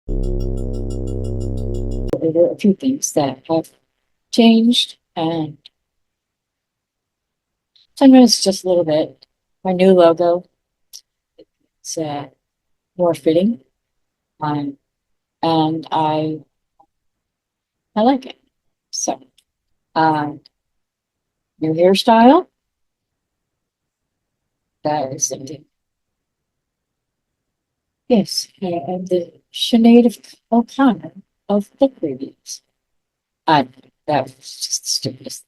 There were a few things that have changed, and sometimes just a little bit. My new logo, it's more fitting, um, and I like it. So, um, new hairstyle, that is something. Yes, and the Sinead of O'Connor of book reviews. I that was just the stupidest.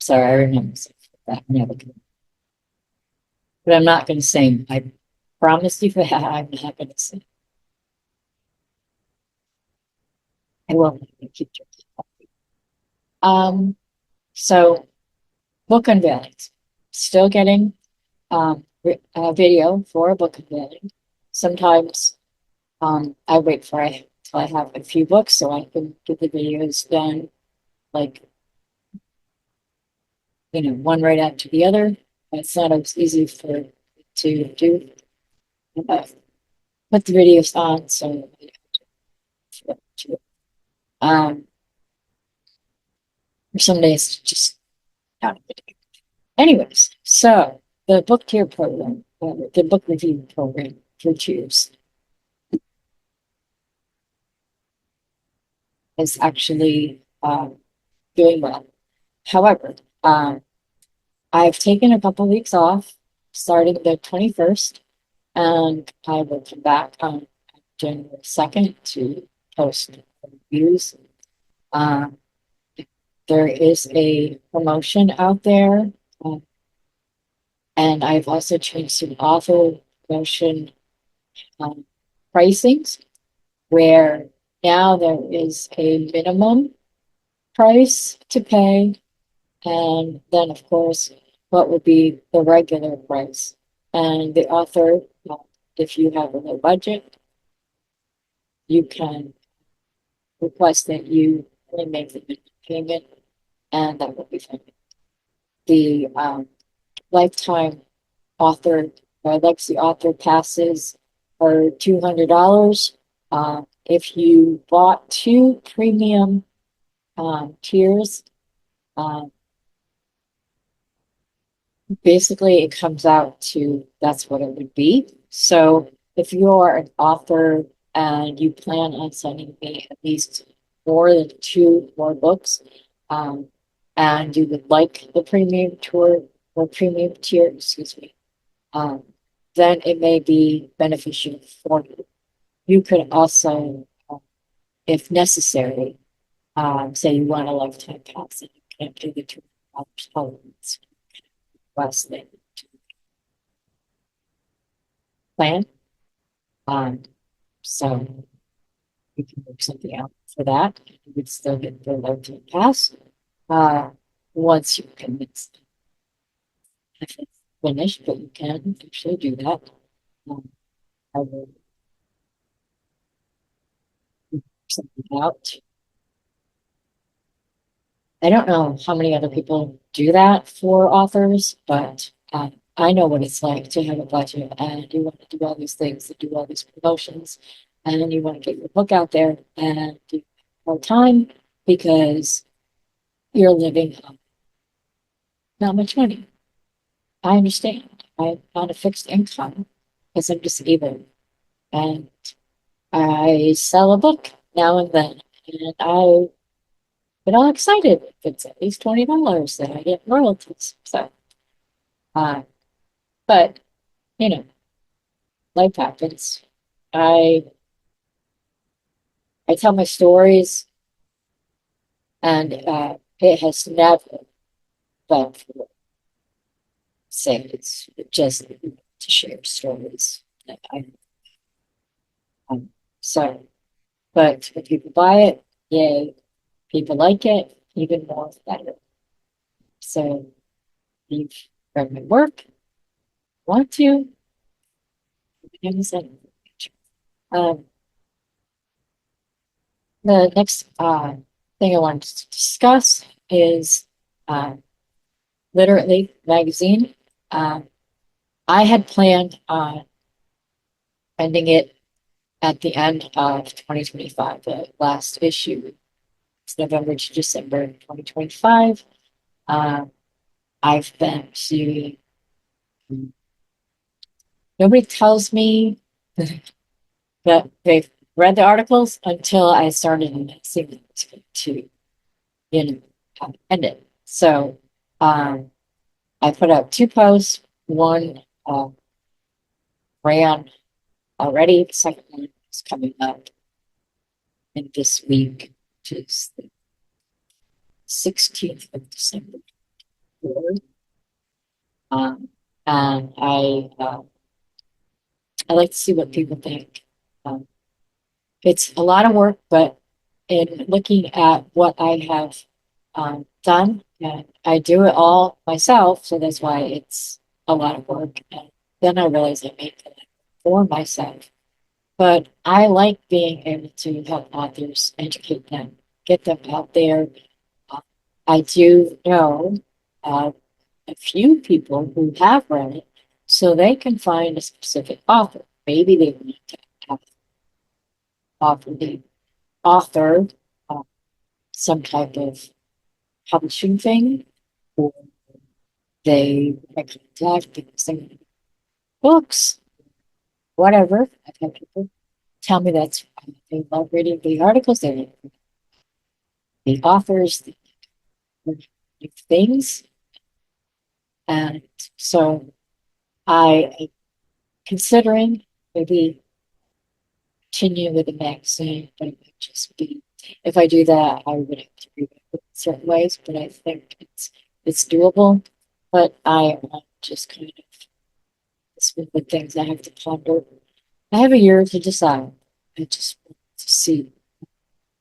Sorry, I remember that. Never. But I'm not going to sing. I promise you that I'm not going to sing. I will keep drinking. Um, so book unveilings. Still getting a video for a book unveiling. Sometimes I wait for till I have a few books so I can get the videos done, like one right after the other. It's not as easy to do. But put the videos on, so um, for some days just not a video. Anyways, so the book tier program, the book review program for Cheers is actually doing well. However, I've taken a couple weeks off starting the 21st, and I will come back on January 2nd to post reviews. Um, there is a promotion out there, um, and I've also changed some author promotion um, pricings where now there is a minimum price to pay, and then, of course, what would be the regular price. And the author, if you have a low budget, you can request that you only make the minimum payment, and that will be fine. The lifetime author legacy author passes are $200. If you bought two premium tiers, um, basically it comes out to that's what it would be. So if you are an author and you plan on sending me at least more than two more books, um, and you would like the premium tour or premium tier, excuse me, um, then it may be beneficial for you. You could also, if necessary, say you want a lifetime pass and you can't do the $200 tolerance, less than plan. Um, so you can work something out for that. You would still get the lifetime pass. Uh, once you convince them if it's finished, but you can actually do that. Um, I will work something out. I don't know how many other people do that for authors, but I know what it's like to have a budget and you want to do all these things, to do all these promotions, and you want to get your book out there and you have more time because you're living on not much money. I understand. I'm on a fixed income because I'm disabled and I sell a book now and then, and I get all excited if it's at least $20 that I get royalties. So, uh, but you know, life happens. I I tell my stories, and it has never felt for say it's just to share stories. Like um, so, but if people buy it, yay! People like it, even more better. So, you've read my work, want to, um, the next thing I wanted to discuss is uh, Literally magazine. Um, I had planned on ending it at the end of 2025, the last issue. It's November to December 2025. I've been to, nobody tells me that they've read the articles until I started seeing to, end it. So, I put out 2 posts. One, ran already. The second one is coming up in this week, which is the 16th of December. Um, and I like to see what people think. Um, it's a lot of work, but in looking at what I have done, and I do it all myself, so that's why it's a lot of work. And then I realize I make it for myself. But I like being able to help authors, educate them, get them out there. Uh, I do know uh, a few people who have read it, so they can find a specific author. Maybe they want to have offer the author uh, some type of publishing thing, or they contact because they want books, whatever. I've had people tell me that's they love reading the articles, they love the authors, the things, and so I am considering maybe continue with the magazine, but it would just be if I do that, I would have to read it in certain ways, but I think it's doable. But I am just kind of it's one of the things I have to ponder. I have a year to decide. I just want to see.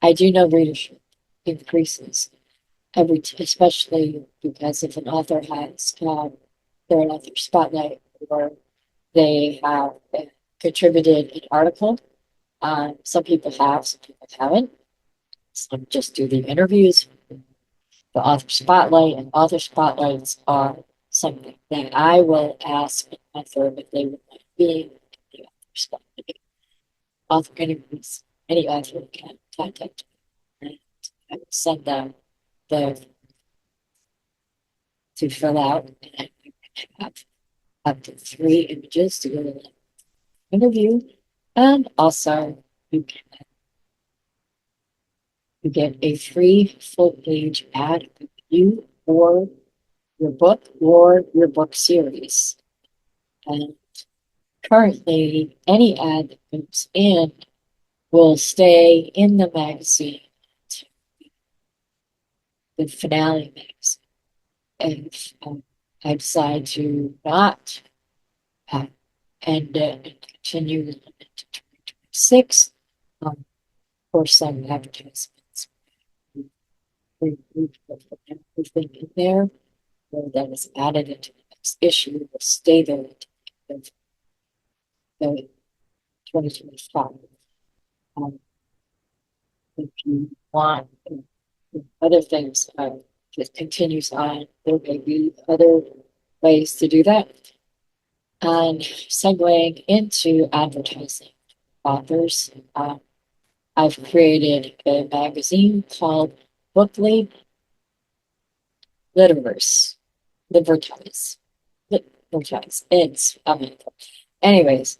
I do know readership increases especially because if an author has their author spotlight or they have contributed an article. Some people have, some people haven't. Some just do the interviews, the author spotlight, and author spotlights are something that I will ask an author if they would like being the author spotlight. Author interviews, any author can contact me, and I will send them the to fill out, and I have up to 3 images to go in the interview, and also you get a free full page ad of you or your book series. And currently, any ad that comes in will stay in the magazine, to the finale magazine. And if I decide to not end it and continue into 2026, for some advertisements, we put everything in there that is added into the next issue will stay there until the 2025. If you want other things that continues on, there may be other ways to do that. And segueing into advertising authors, I've created a magazine called Book Lead Literverse. Libertize. Libertize. It's anyways,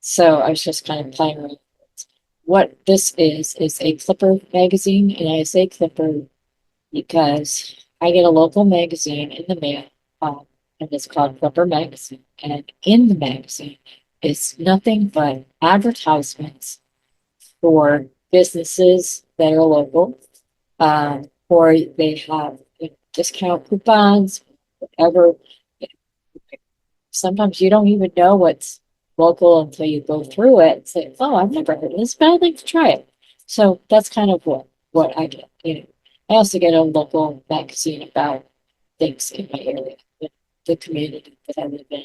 so I was just kind of playing around. What this is a Clipper magazine, and I say Clipper because I get a local magazine in the mail, and it's called Clipper Magazine. And in the magazine is nothing but advertisements for businesses that are local, or they have discount coupons, whatever. Sometimes you don't even know what's local until you go through it and say, "Oh, I've never heard of this, but I'd like to try it." So that's kind of what I get. I also get a local magazine about things in my area, the community that I live in,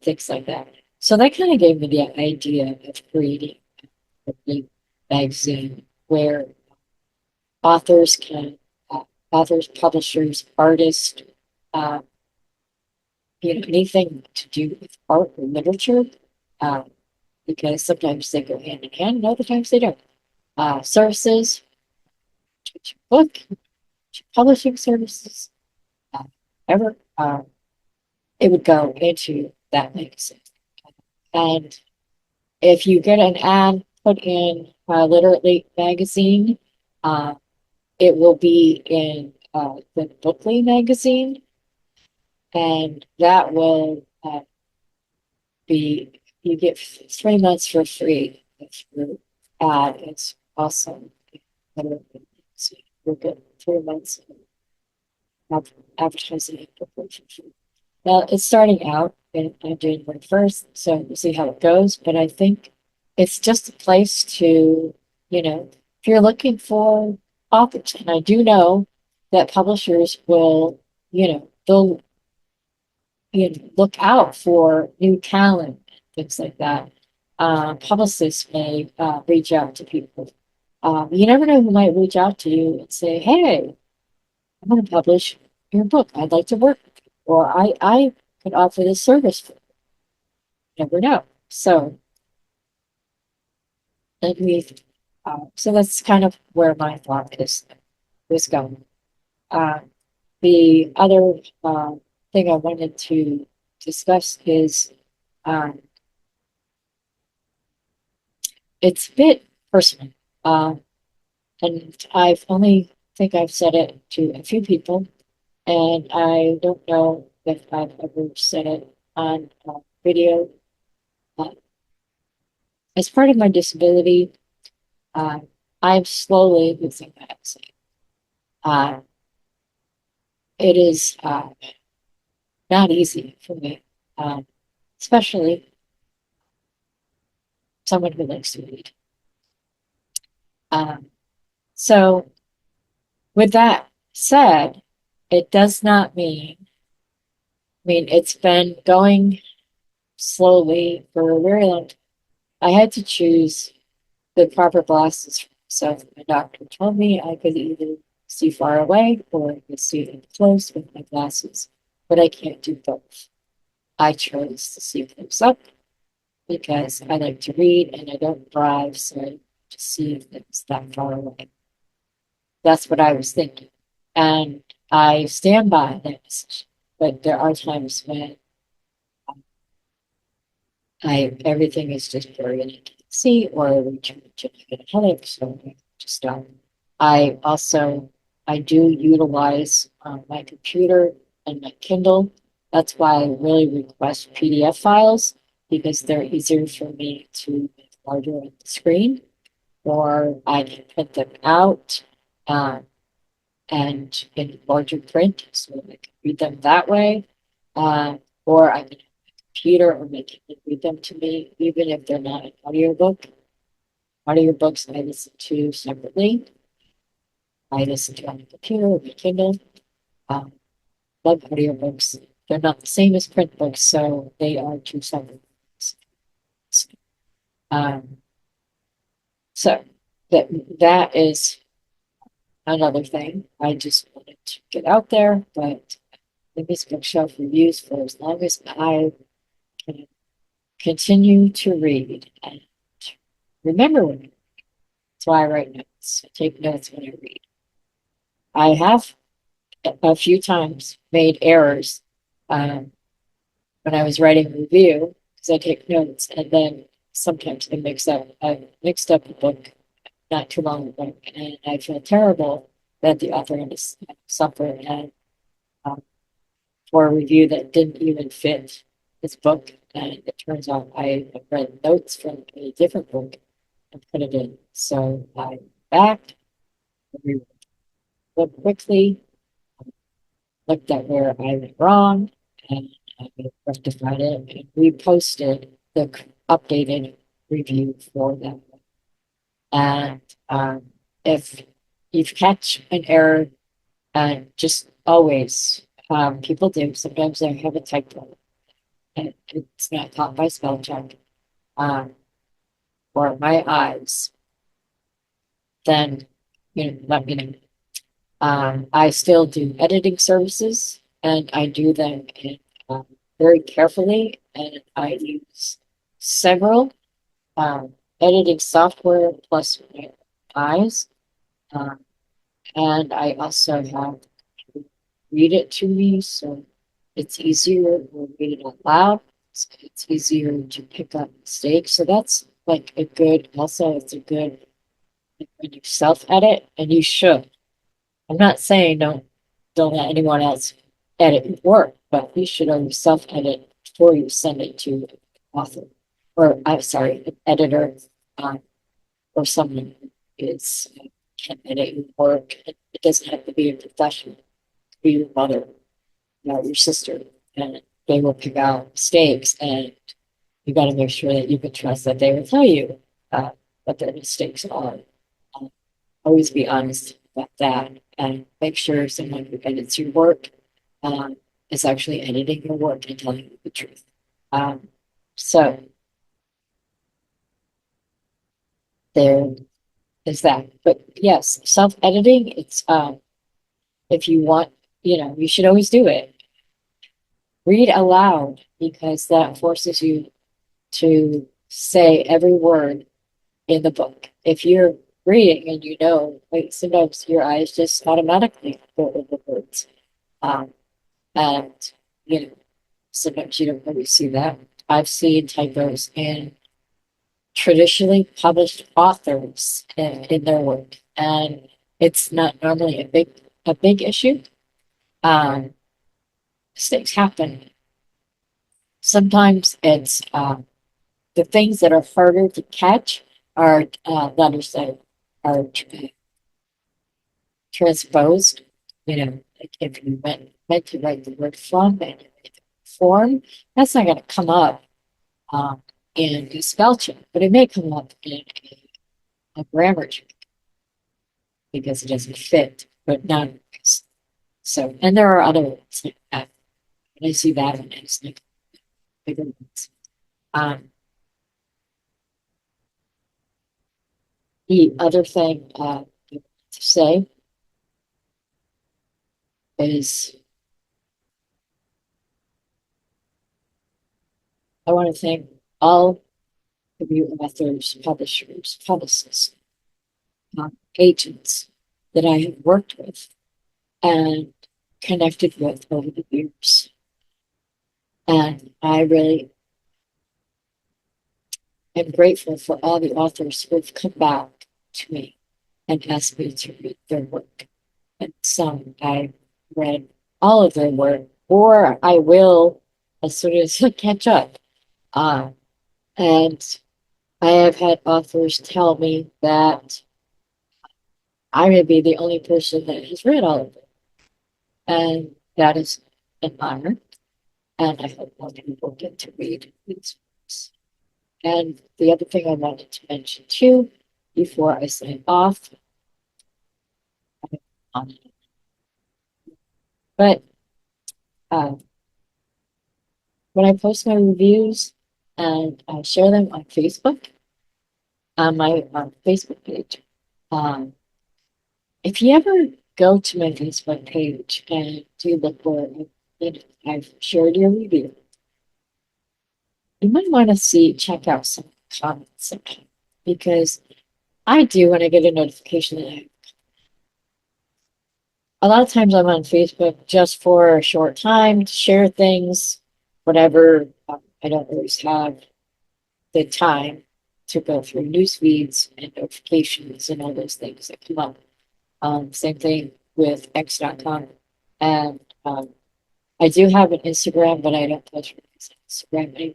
things like that. So that kind of gave me the idea of creating a big magazine where authors can, authors, publishers, artists, uh, anything to do with art or literature, um, because sometimes they go hand in hand, and other times they don't. Services, book, publishing services, uh, ever, it would go into that magazine. And if you get an ad put in Literally magazine, uh, it will be in the Bookly magazine, and that will be, you get 3 months for free if your ad is awesome. Literally magazine. You'll get 3 months of advertising and Bookly for free. Well, it's starting out on January 1st, so we'll see how it goes. But I think it's just a place to, if you're looking for authors, and I do know that publishers will, they'll, look out for new talent, things like that. Publicists may reach out to people. You never know who might reach out to you and say, "Hey, I'm going to publish your book. I'd like to work with you," or I could offer this service for you. Never know. So let me, so that's kind of where my thought is going. Uh, the other thing I wanted to discuss is it's a bit personal. And I've only think I've said it to a few people, and I don't know if I've ever said it on video. Uh, as part of my disability, uh, I'm slowly losing my eyesight. Uh, it is not easy for me, especially someone who likes to read. Um, so, with that said, it does not mean, it's been going slowly for a very long time. I had to choose the proper glasses for myself. My doctor told me I could either see far away or I could see in close with my glasses, but I can't do both. I chose to see close up because I like to read and I don't drive, so I just see things that far away. That's what I was thinking. And I stand by that decision. But there are times when everything is just blurry and I can't see, or I reach to get a headache, so I just stop. I do utilize my computer and my Kindle. That's why I really request PDF files because they're easier for me to make larger on the screen, or I can print them out and in larger print so I can read them that way. Or I can computer or make it read them to me, even if they're not an audiobook. Audiobooks I listen to separately. I listen to on the computer or the Kindle. Love audiobooks. They're not the same as print books, so they are two separate things. Um, so that is another thing I just wanted to get out there, but the Miss Bookshelf reviews for as long as I can continue to read and remember when I read. That's why I write notes. I take notes when I read. I have a few times made errors when I was writing a review because I take notes and then sometimes I mixed up a book not too long ago and I feel terrible that the author had to suffer and for a review that didn't even fit his book. And it turns out I read notes from a different book and put it in. So I backed, looked quickly, looked at where I went wrong, and I rectified it and reposted the updated review for that one. And if you catch an error, just always, people do, sometimes they have a typo and it's not caught by spell check, or my eyes, then, let me know. I still do editing services and I do them very carefully and I use several. editing software plus my eyes. Um, and I also have read it to me, so it's easier to read it out loud. It's easier to pick up mistakes. So that's like a good, also, it's a good when you self edit, and you should. I'm not saying don't let anyone else edit your work, but you should always self edit before you send it to an author, or I'm sorry, an editor, um, or someone who is can edit your work. It doesn't have to be a professional. It could be your mother, your sister, and they will pick out mistakes, and you got to make sure that you can trust that they will tell you what their mistakes are. Um, Always be honest about that, and make sure someone who edits your work um, is actually editing your work and telling you the truth. Um, so there is that. But yes, self-editing, it's if you want, you should always do it. Read aloud because that forces you to say every word in the book. If you're reading and like sometimes your eyes just automatically go over the words. Um, and you know, sometimes you don't really see that. I've seen typos in traditionally published authors in their work, and it's not normally a big issue. Um, Mistakes happen. Sometimes it's the things that are harder to catch are letters that are transposed. Like if you meant to write the word from and you write the form, that's not going to come up um, in a spell check, but it may come up in a grammar check because it doesn't fit, but not so. And there are other ones like that. And I see that one as like bigger ones. Um, the other thing to say is I want to thank all of you authors, publishers, publicists, agents that I have worked with and connected with over the years. And I really am grateful for all the authors who have come back to me and asked me to read their work. And some I read all of their work, or I will as soon as I catch up. Uh, and I have had authors tell me that I may be the only person that has read all of it. And that is an honor. And I hope more people get to read these books. And the other thing I wanted to mention too, before I sign off, um, but uh, when I post my reviews and I share them on Facebook, on my Facebook page, um, if you ever go to my Facebook page and do look for it, I've shared your review, you might want to check out some comments section because I do when I get a notification that a lot of times I'm on Facebook just for a short time to share things, whatever. I don't always have the time to go through news feeds and notifications and all those things that come up. Same thing with X.com. And I do have an Instagram, but I don't post on Instagram anymore.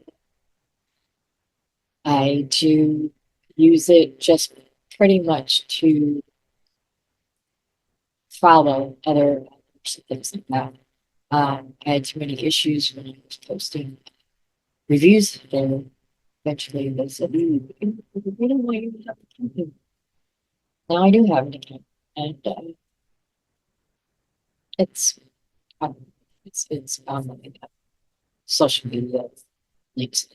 I do use it just pretty much to follow other things like that. I had too many issues when I was posting reviews there. Eventually, they said, we don't want you to have an account." Now I do have an account, and it's um, it's on my social media links,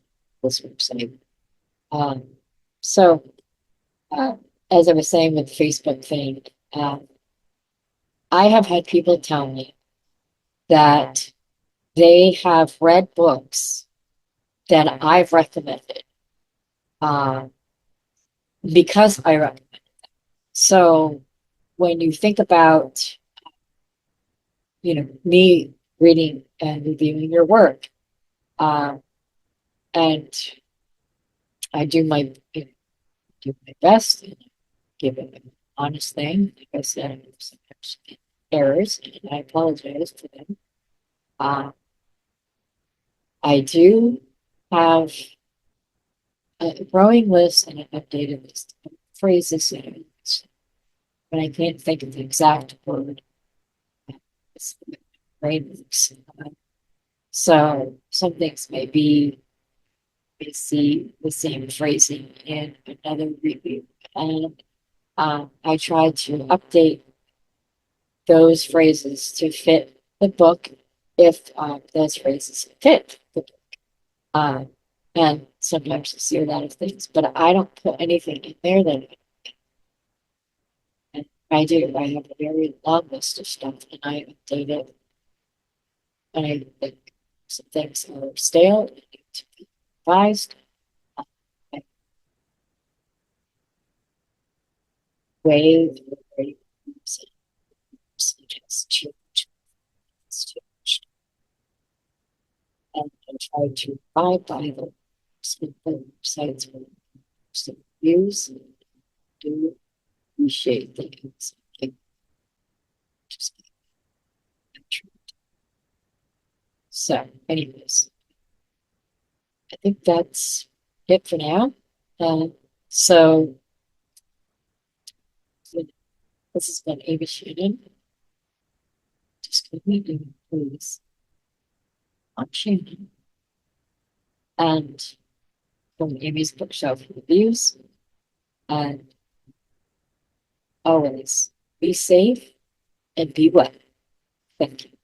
this website. Um, so uh, as I was saying with the Facebook thing, I have had people tell me that they have read books that I've recommended because I recommend. So when you think about, me reading and reviewing your work, um, and I do my best and give it an honest thing. Like I said, sometimes errors, and I apologize for them. Uh, I do have a growing list and an updated list of phrases and words, but I can't think of the exact word. It's the brain works. So some things may be, I see the same phrasing in another review, and I try to update those phrases to fit the book if those phrases fit the book. Um, and sometimes you see a lot of things, but I don't put anything in there that and I do. I have a very long list of stuff and I update it. And I think some things are stale and need to be revised. I waive the ratings and suggest change. And I try to abide by the websites for some reviews and do appreciate things. Like just so, anyways, I think that's it for now. So this has been Amy Shannon. Just give me a please on Shannon and from Amy's Bookshelf Reviews. And always be safe and be well. Thank you.